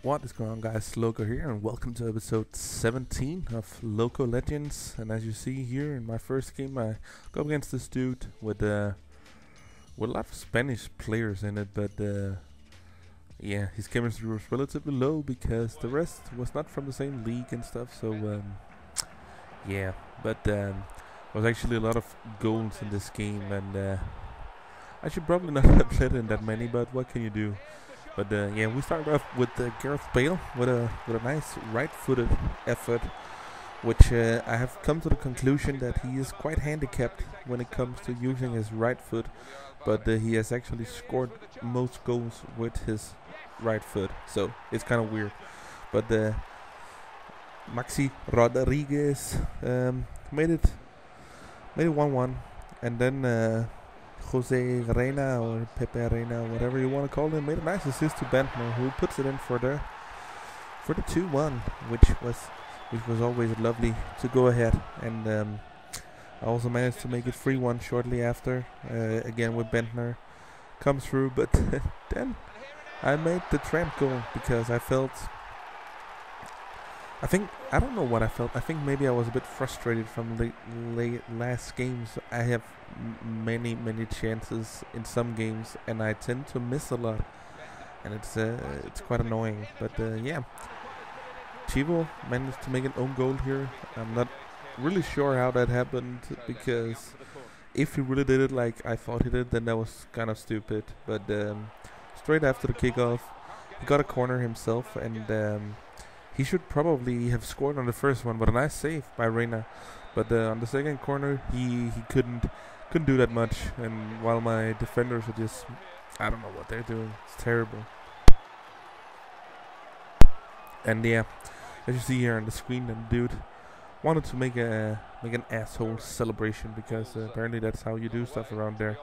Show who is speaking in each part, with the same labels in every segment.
Speaker 1: What is going on, guys? Loco here, and welcome to episode 17 of Loco Legends. And as you see here in my first game, I go against this dude with a lot of Spanish players in it, but yeah, his chemistry was relatively low because the rest was not from the same league and stuff. So yeah, but there was actually a lot of goals in this game, and I should probably not have played in that many, but what can you do? But yeah, we started off with Gareth Bale with a nice right-footed effort, which I have come to the conclusion that he is quite handicapped when it comes to using his right foot. But he has actually scored most goals with his right foot, so it's kind of weird. But Maxi Rodriguez made it 1-1, and then Jose Reina or Pepe Reina, whatever you want to call him, made a nice assist to Bentner, who puts it in for the 2-1, which was always lovely to go ahead. And I also managed to make it 3-1 shortly after, again with Bentner comes through, but then I made the tramp goal because I don't know what I felt. I think maybe I was a bit frustrated from late last games. I have many chances in some games, and I tend to miss a lot, and it's quite annoying. But yeah, Chivo managed to make an own goal here. I'm not really sure how that happened, because if he really did it like I thought he did, then that was kind of stupid. But straight after the kickoff, he got a corner himself, and he should probably have scored on the first one, but a nice save by Reina. But on the second corner, he couldn't do that much. And while my defenders are just, I don't know what they're doing. It's terrible. And yeah, as you see here on the screen, the dude wanted to make an asshole celebration, because apparently that's how you do stuff around there.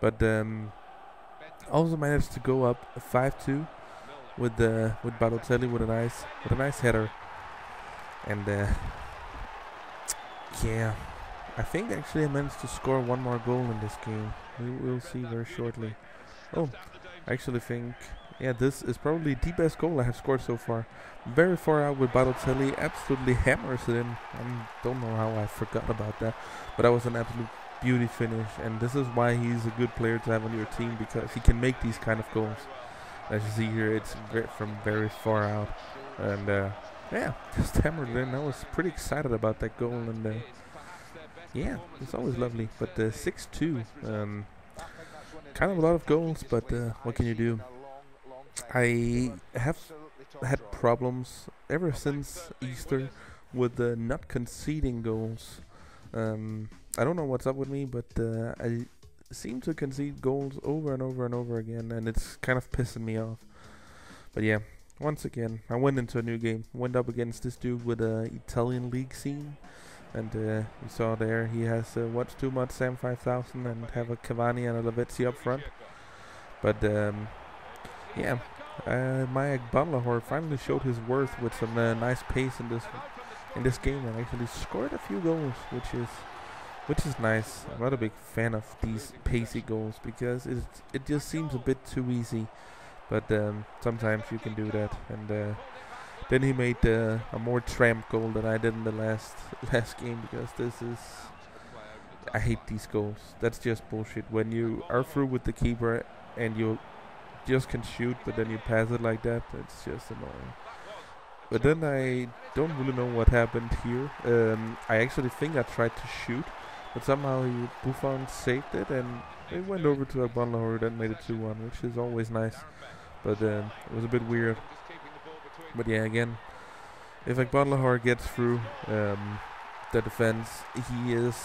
Speaker 1: But also managed to go up 5-2. With Balotelli with a nice header, and yeah, I think actually I managed to score one more goal in this game. We'll see very shortly. Oh, I actually think this is probably the best goal I have scored so far. Very far out with Balotelli, absolutely hammers it in. I don't know how I forgot about that, but that was an absolute beauty finish, and this is why he's a good player to have on your team, because he can make these kind of goals. As you see here, it's from very far out, and yeah, just hammered it in. I was pretty excited about that goal, and yeah, it's always lovely. But 6-2, kind of a lot of goals, but what can you do? I have had problems ever since Easter with not conceding goals. I don't know what's up with me, but I seem to concede goals over and over and over again, and it's kind of pissing me off. But yeah, once again, I went into a new game, went up against this dude with a Italian league scene, and you saw there he has What's Too Much Sam 5000 and have a Cavani and a Lavezzi up front. But yeah, my Banlahor finally showed his worth with some nice pace in this game, and actually scored a few goals, which is nice. I'm not a big fan of these pacey goals, because it just seems a bit too easy. But sometimes you can do that. And then he made a more tramp goal than I did in the last game, because I hate these goals. That's just bullshit. When you are through with the keeper and you just can shoot, but then you pass it like that, it's just annoying. But then I don't really know what happened here. I actually think I tried to shoot, but somehow Buffon saved it, and it went over to Agbonlahor, then made it 2-1, which is always nice. But it was a bit weird. But yeah, again, if Agbonlahor gets through the defense, he is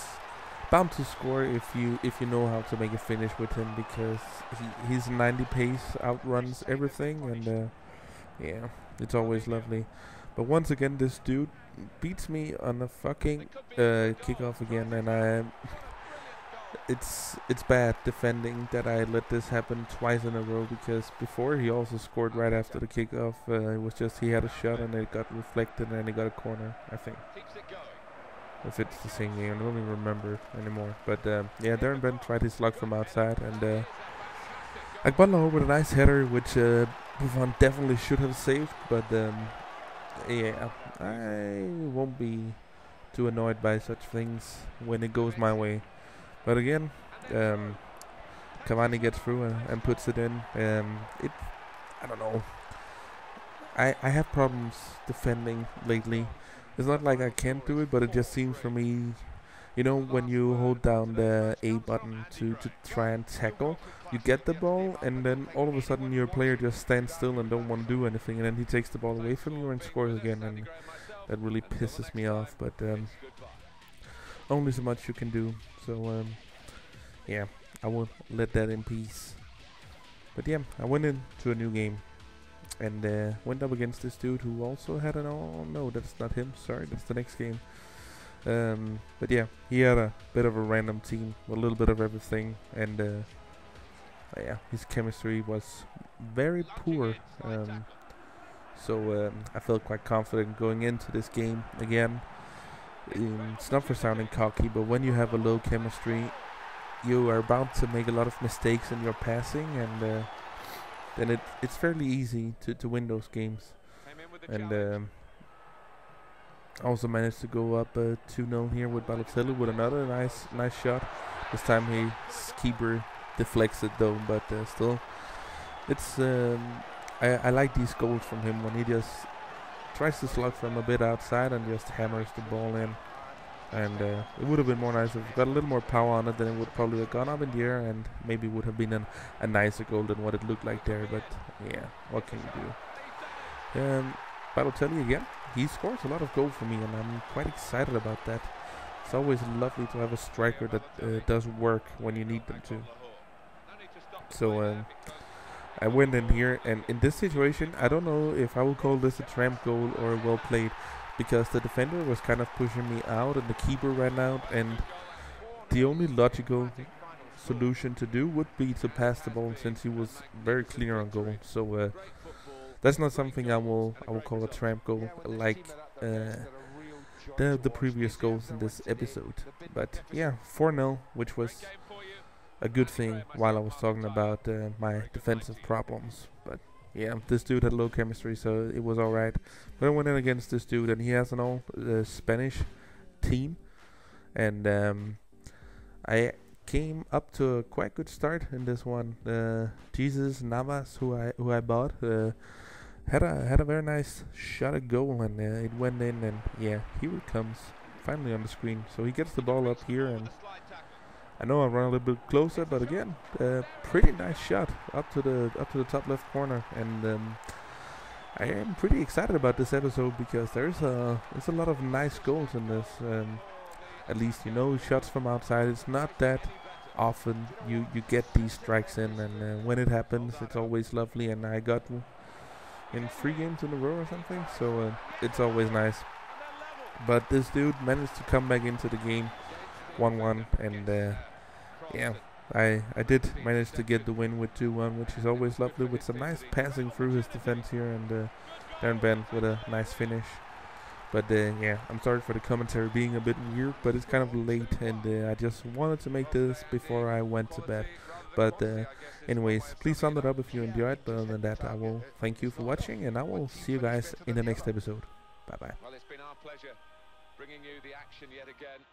Speaker 1: bound to score if you know how to make a finish with him, because his 90 pace outruns everything, and yeah, it's always lovely. But once again, this dude beats me on a fucking kickoff again, and it's bad defending that I let this happen twice in a row, because before he also scored right after the kickoff. It was just he had a shot and it got reflected and he got a corner, I think. If it's the same game, I don't even remember anymore. But yeah, Darren Bent tried his luck from outside, and Agbonlahor with a nice header, which Buffon definitely should have saved, but yeah, I won't be too annoyed by such things when it goes my way. But again, um, Cavani gets through and puts it in. I don't know. I have problems defending lately. It's not like I can't do it, but it just seems for me, you know, when you hold down the A button to try and tackle, you get the ball, and then all of a sudden your player just stands still and don't want to do anything, and then he takes the ball away from you and scores again, and that really pisses me off. But only so much you can do. So yeah, I will let that in peace. But yeah, I went into a new game and went up against this dude who also had an. Oh no, that's not him. Sorry, that's the next game. But yeah, he had a bit of a random team, a little bit of everything, and yeah, his chemistry was very poor. So I felt quite confident going into this game again. It's not for sounding cocky, but when you have a low chemistry, you are bound to make a lot of mistakes in your passing, and then it's fairly easy to win those games. And also managed to go up 2-0 here with Balotelli with another nice shot. This time his keeper deflects it though, but still, it's I like these goals from him when he just tries to slug from a bit outside and just hammers the ball in. And it would have been more nice if it got a little more power on it, then it would probably have gone up in the air and maybe would have been a nicer goal than what it looked like there. But yeah, what can you do? Balotelli again, he scores a lot of goals for me, and I'm quite excited about that. It's always lovely to have a striker that does work when you need them to. So I went in here, and in this situation, I don't know if I would call this a tramp goal or well played, because the defender was kind of pushing me out and the keeper ran out, and the only logical solution to do would be to pass the ball since he was very clear on goal. So that's not something I will call a tramp goal like the previous goals in this episode. But yeah, 4-0, which was a good thing while I was talking about my defensive problems. But yeah, this dude had low chemistry, so it was alright. But I went in against this dude, and he has an all Spanish team, and I came up to a quite good start in this one. Jesus Navas, who I bought, had a very nice shot at goal, and it went in, and yeah, here it comes finally on the screen. So he gets the ball up here, and I know I run a little bit closer, but again, pretty nice shot up to the top left corner, and I am pretty excited about this episode because there's a lot of nice goals in this. At least shots from outside. It's not that often you get these strikes in, and when it happens, it's always lovely. And I got in 3 games in a row or something, so it's always nice. But this dude managed to come back into the game 1-1, and yeah, I did manage to get the win with 2-1, which is always lovely, with some nice passing through his defense here, and Darren Bent with a nice finish. But yeah, I'm sorry for the commentary being a bit weird, but it's kind of late, and I just wanted to make this before I went to bed. But anyways, please thumb it up if you enjoyed. But other than that, I will thank you for watching, and I will see you guys in the next episode. Bye bye. Well, it's been our pleasure bringing you the action yet again.